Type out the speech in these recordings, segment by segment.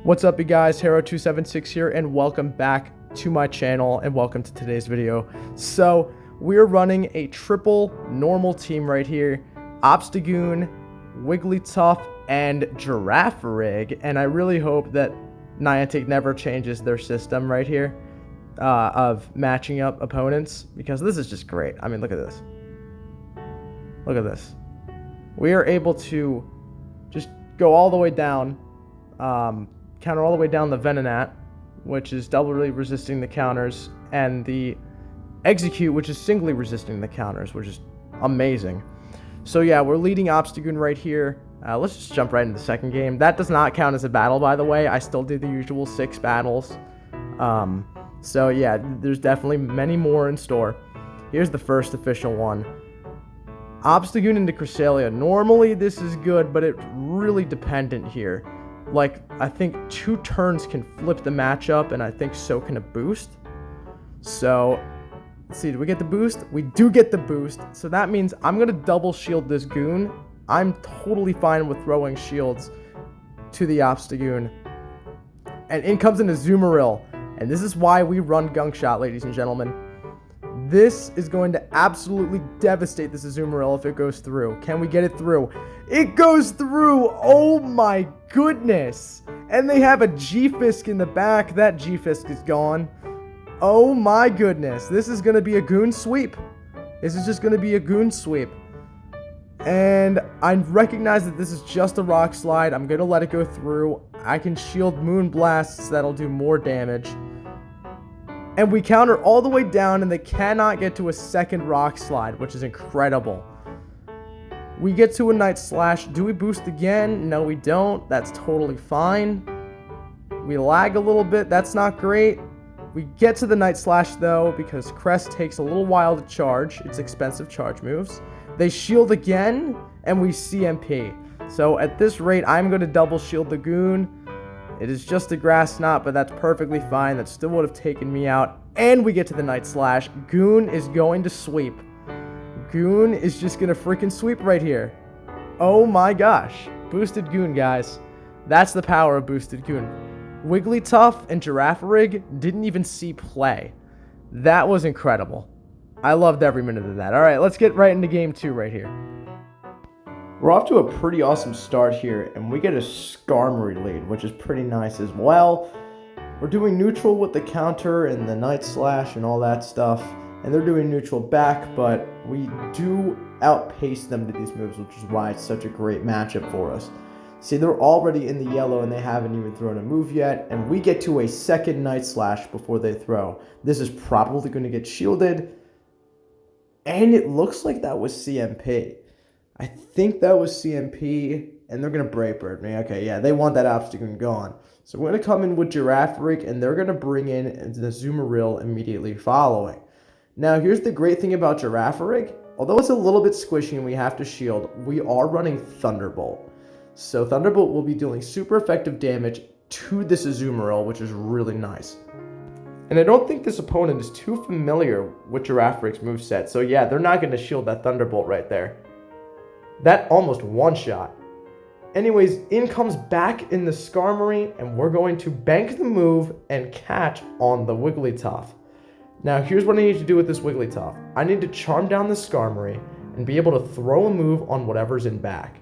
What's up, you guys? Hero276 here, and welcome back to my channel, and welcome to today's video. So we're running a triple normal team right here: Obstagoon, Wigglytuff, and Giraffe Rig. And I really hope that Niantic never changes their system right here of matching up opponents, because this is just great. I mean, look at this. Look at this. We are able to just go all the way down, counter all the way down the Venonat, which is doubly resisting the counters, and the Execute, which is singly resisting the counters, which is amazing. So yeah, we're leading Obstagoon right here. Let's just jump right into the second game. That does not count as a battle, by the way. I still did the usual 6 battles. So yeah, there's definitely many more in store. Here's the first official one. Obstagoon into Cresselia. Normally this is good, but it's really dependent here. Like, I think 2 turns can flip the matchup, and I think so can a boost. So, let's see, do we get the boost? We do get the boost, so that means I'm going to double shield this Goon. I'm totally fine with throwing shields to the Obstagoon. And in comes an Azumarill, and this is why we run Gunk Shot, ladies and gentlemen. This is going to absolutely devastate this Azumarill if it goes through. Can we get it through? It goes through! Oh my goodness! And they have a G-Fisk in the back. That G-Fisk is gone. Oh my goodness. This is going to be a Goon sweep. This is just going to be a Goon sweep. And I recognize that this is just a Rock Slide. I'm going to let it go through. I can shield Moon Blasts. That'll do more damage. And we counter all the way down, and they cannot get to a second Rock Slide, which is incredible. We get to a Night Slash. Do we boost again? No, we don't. That's totally fine. We lag a little bit. That's not great. We get to the Night Slash, though, because Crest takes a little while to charge. It's expensive charge moves. They shield again, and we CMP. So at this rate, I'm going to double shield the Goon. It is just a Grass Knot, but that's perfectly fine. That still would have taken me out. And we get to the Night Slash. Goon is going to sweep. Goon is just going to freaking sweep right here. Oh my gosh. Boosted Goon, guys. That's the power of Boosted Goon. Wigglytuff and Giraffe Rig didn't even see play. That was incredible. I loved every minute of that. Alright, let's get right into game 2 right here. We're off to a pretty awesome start here, and we get a Skarmory lead, which is pretty nice as well. We're doing neutral with the counter and the Night Slash and all that stuff, and they're doing neutral back, but we do outpace them to these moves, which is why it's such a great matchup for us. See, they're already in the yellow, and they haven't even thrown a move yet, and we get to a second Night Slash before they throw. This is probably going to get shielded, and it looks like that was CMP. I think that was CMP, and they're going to Brave Bird me. Okay, yeah, they want that Obstagoon gone. So we're going to come in with Giraffe Rig, and they're going to bring in the Azumarill immediately following. Now, here's the great thing about Giraffe Rig. Although it's a little bit squishy and we have to shield, we are running Thunderbolt. So Thunderbolt will be dealing super effective damage to this Azumarill, which is really nice. And I don't think this opponent is too familiar with Giraffe Rig's moveset. So yeah, they're not going to shield that Thunderbolt right there. That almost one-shot. Anyways, in comes back in the Skarmory, and we're going to bank the move and catch on the Wigglytuff. Now, here's what I need to do with this Wigglytuff. I need to charm down the Skarmory and be able to throw a move on whatever's in back,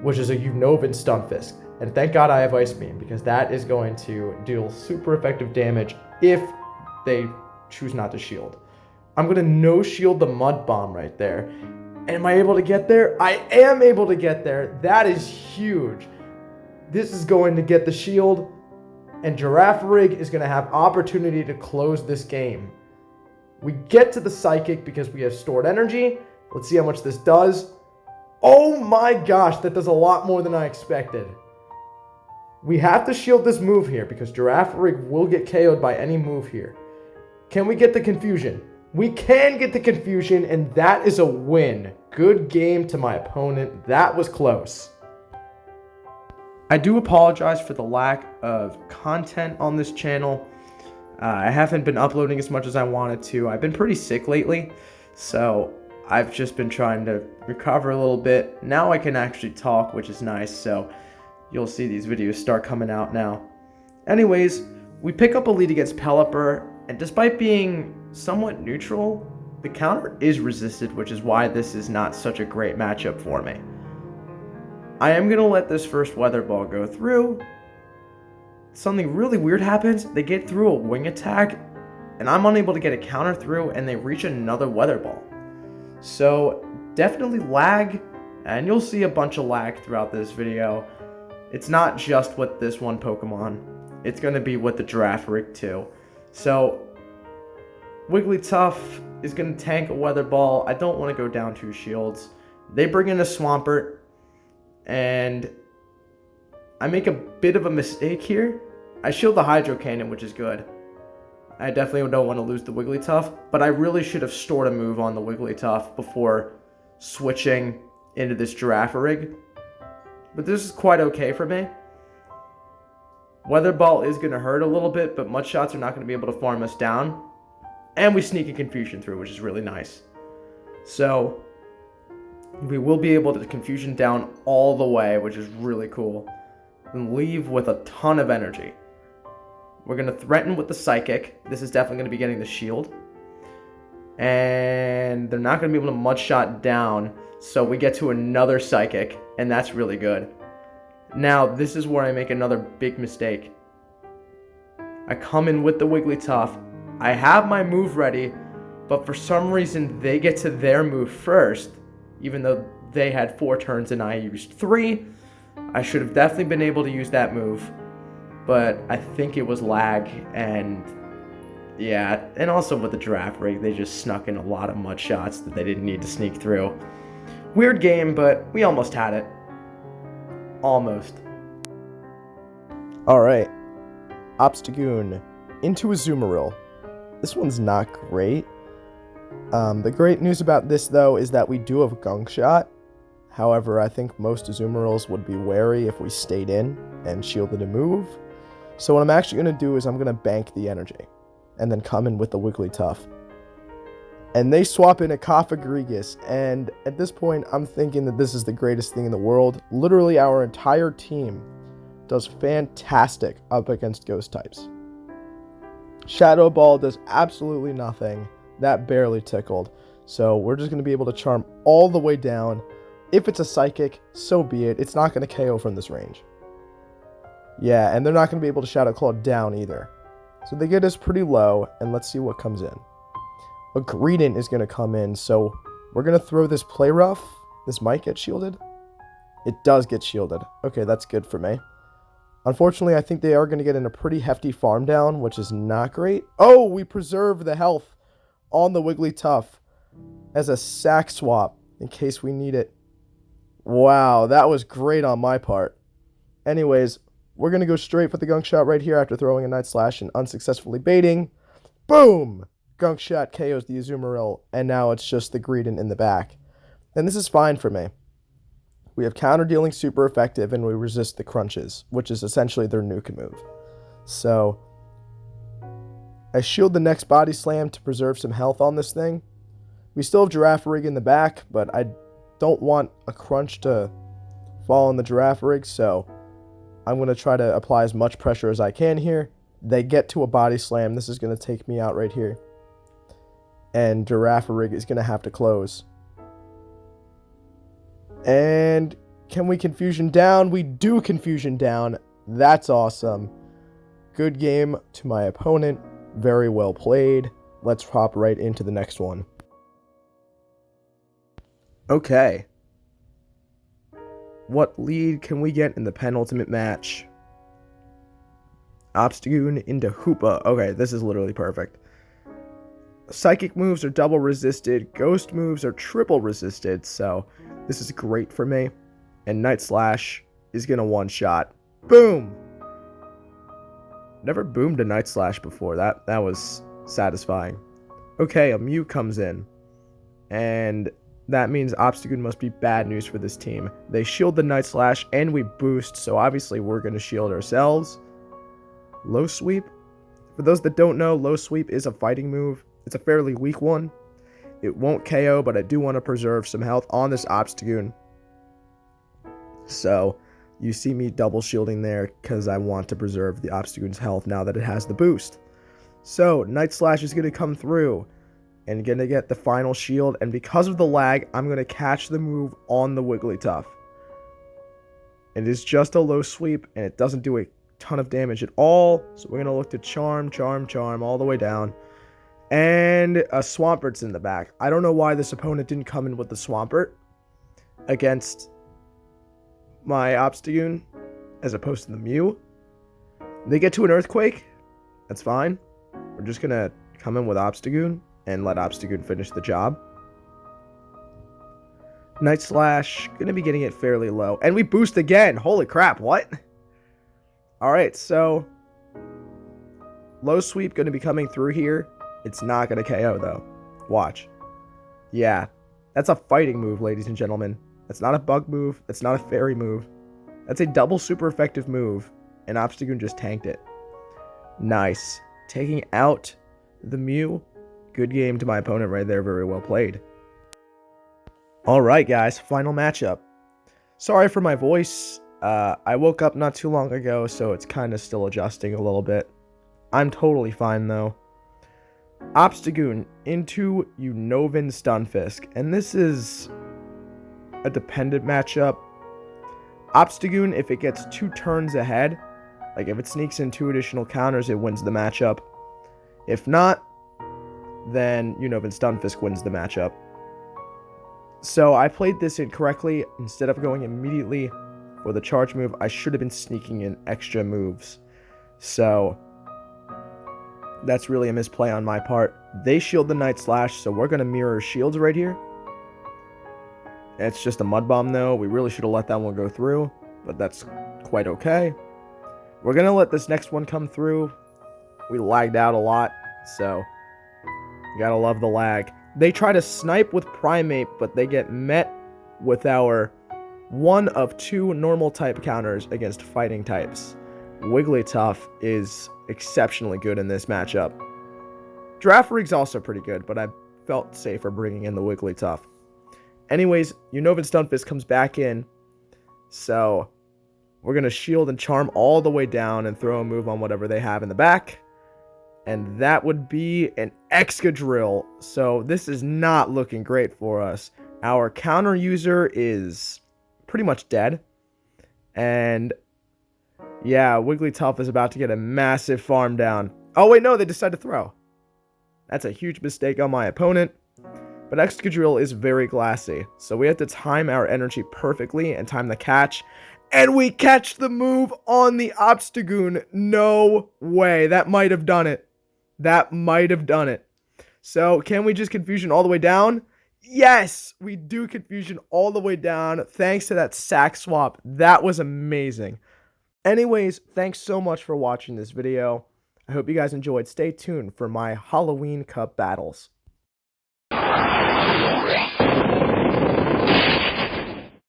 which is a Unova and Stunfisk. And thank God I have Ice Beam, because that is going to deal super effective damage if they choose not to shield. I'm going to no-shield the Mud Bomb right there. Am I able to get there? I am able to get there. That is huge. This is going to get the shield, and Giraffe Rig is going to have opportunity to close this game. We get to the Psychic because we have stored energy. Let's see how much this does. Oh my gosh, that does a lot more than I expected. We have to shield this move here because Giraffe Rig will get KO'd by any move here. Can we get the Confusion? We can get the Confusion, and that is a win. Good game to my opponent. That was close. I do apologize for the lack of content on this channel. I haven't been uploading as much as I wanted to. I've been pretty sick lately, so I've just been trying to recover a little bit. Now I can actually talk, which is nice, so you'll see these videos start coming out now. Anyways, we pick up a lead against Pelipper, and despite being somewhat neutral, the counter is resisted, which is why this is not such a great matchup for me. I am going to let this first weather ball go through. Something really weird happens. They get through a wing attack, and I'm unable to get a counter through, and they reach another weather ball. So definitely lag, and you'll see a bunch of lag throughout this video. It's not just with this one Pokemon. It's going to be with the Jaffe too. So Wigglytuff is going to tank a weather ball. I don't want to go down 2 shields. They bring in a Swampert, and I make a bit of a mistake here. I shield the Hydro Cannon, which is good. I definitely don't want to lose the Wigglytuff, but I really should have stored a move on the Wigglytuff before switching into this Jaffe. But this is quite okay for me. Weather Ball is going to hurt a little bit, but Mud Shots are not going to be able to farm us down. And we sneak a Confusion through, which is really nice. So we will be able to Confusion down all the way, which is really cool. And leave with a ton of energy. We're going to threaten with the Psychic. This is definitely going to be getting the shield. And they're not going to be able to Mud Shot down. So we get to another Psychic, and that's really good. Now, this is where I make another big mistake. I come in with the Wigglytuff. I have my move ready, but for some reason they get to their move first, even though they had 4 turns and I used 3. I should have definitely been able to use that move, but I think it was lag, and yeah, and also with the Jaffe, they just snuck in a lot of Mud Shots that they didn't need to sneak through. Weird game, but we almost had it. Almost. Alright. Obstagoon into Azumarill. This one's not great. The great news about this, though, is that we do have Gunk Shot. However, I think most Azumarills would be wary if we stayed in and shielded a move. So what I'm actually going to do is I'm going to bank the energy and then come in with the Wigglytuff. And they swap in a Cofagrigus, and at this point, I'm thinking that this is the greatest thing in the world. Literally, our entire team does fantastic up against Ghost types. Shadow Ball does absolutely nothing. That barely tickled. So we're just going to be able to charm all the way down. If it's a Psychic, so be it. It's not going to KO from this range. Yeah, and they're not going to be able to Shadow Claw down either. So they get us pretty low, and let's see what comes in. A Greedent is going to come in, so we're going to throw this Play Rough. This might get shielded. It does get shielded. Okay, that's good for me. Unfortunately, I think they are going to get in a pretty hefty farm down, which is not great. Oh, we preserve the health on the Wigglytuff as a sack swap in case we need it. Wow, that was great on my part. Anyways, we're going to go straight for the Gunk Shot right here after throwing a Night Slash and unsuccessfully baiting. Boom! Gunk Shot KOs the Azumarill, and now it's just the Greedent in the back. And this is fine for me. We have counter dealing super effective, and we resist the crunches, which is essentially their nuke move. So I shield the next Body Slam to preserve some health on this thing. We still have Jaffe in the back, but I don't want a crunch to fall on the Jaffe, so I'm going to try to apply as much pressure as I can here. They get to a Body Slam. This is going to take me out right here. And Jaffe is going to have to close. And can we Confusion down? We do Confusion down. That's awesome. Good game to my opponent. Very well played. Let's hop right into the next one. Okay. What lead can we get in the penultimate match? Obstagoon into Hoopa. Okay, this is literally perfect. Psychic moves are double resisted. Ghost moves are triple resisted. So this is great for me. And Night Slash is going to one-shot. Boom! Never boomed a Night Slash before. That was satisfying. Okay, a Mew comes in. And that means Obstagoon must be bad news for this team. They shield the Night Slash and we boost. So obviously we're going to shield ourselves. Low Sweep. For those that don't know, Low Sweep is a fighting move. It's a fairly weak one. It won't KO, but I do want to preserve some health on this Obstagoon. So you see me double shielding there because I want to preserve the Obstagoon's health now that it has the boost. So Night Slash is going to come through and going to get the final shield. And because of the lag, I'm going to catch the move on the Wigglytuff. It is just a low sweep and it doesn't do a ton of damage at all. So we're going to look to Charm, Charm, Charm all the way down. And a Swampert's in the back. I don't know why this opponent didn't come in with the Swampert against my Obstagoon as opposed to the Mew. They get to an Earthquake. That's fine. We're just going to come in with Obstagoon and let Obstagoon finish the job. Night Slash, going to be getting it fairly low. And we boost again. Holy crap, what? Alright, so low sweep going to be coming through here. It's not going to KO, though. Watch. Yeah, that's a fighting move, ladies and gentlemen. That's not a bug move. That's not a fairy move. That's a double super effective move. And Obstagoon just tanked it. Nice. Taking out the Mew. Good game to my opponent right there. Very well played. Alright, guys. Final matchup. Sorry for my voice. I woke up not too long ago, so it's kind of still adjusting a little bit. I'm totally fine, though. Obstagoon into Unova Stunfisk. And this is a dependent matchup. Obstagoon, if it gets 2 turns ahead, like if it sneaks in 2 additional counters, it wins the matchup. If not, then Unova Stunfisk wins the matchup. So I played this incorrectly. Instead of going immediately for the charge move, I should have been sneaking in extra moves. So that's really a misplay on my part. They shield the Night Slash, so we're going to mirror shields right here. It's just a Mud Bomb, though. We really should have let that one go through, but that's quite okay. We're going to let this next one come through. We lagged out a lot, so you got to love the lag. They try to snipe with Primate, but they get met with our one of 2 normal type counters against fighting types. Wigglytuff is exceptionally good in this matchup. Giraffe's also pretty good, but I felt safer bringing in the Wigglytuff. Anyways, Unova Stunfisk comes back in, so we're going to shield and charm all the way down and throw a move on whatever they have in the back. And that would be an Excadrill, so this is not looking great for us. Our counter user is pretty much dead, and yeah, Wigglytuff is about to get a massive farm down. Oh wait, no, they decide to throw. That's a huge mistake on my opponent. But Excadrill is very glassy, so we have to time our energy perfectly and time the catch. And we catch the move on the Obstagoon. No way. That might have done it. That might have done it. So can we just Confusion all the way down? Yes, we do Confusion all the way down thanks to that sack swap. That was amazing. Anyways, thanks so much for watching this video. I hope you guys enjoyed. Stay tuned for my Halloween Cup battles.